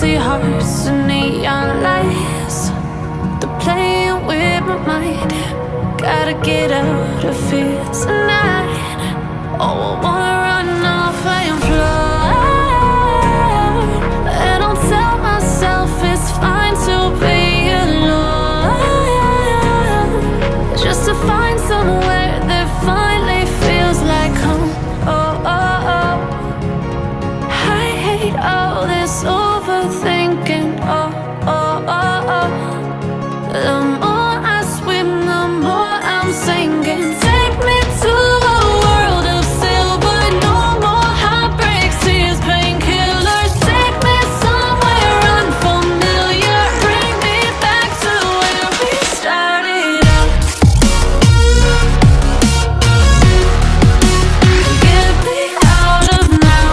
empty hearts and neon lights. They're playing with my mind. Gotta get out of here tonight. Oh, I wanna run off and fly. And I'll tell myself it's fine to be alone, just to find somewhere that finally feels like home. Oh, oh, oh. I hate all this overthinking. Oh, oh, oh, oh. The more I swim, the more I'm sinking. Take me to a world of silver. No more heartbreaks, tears, painkillers. Take me somewhere unfamiliar. Bring me back to where we started out. Get me out of now,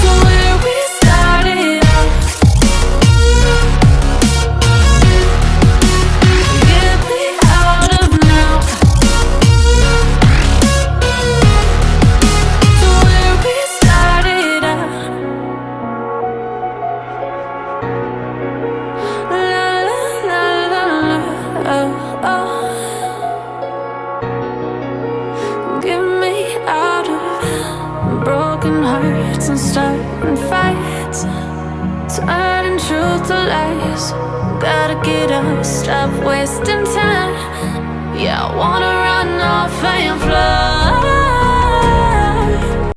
to where we started out. Get me out of now, to where we started out. La la la la la, oh, oh. Get me out of broken hearts and starting fights, turning truth to lies. Gotta get up, stop wasting time. Yeah, I wanna run off and fly.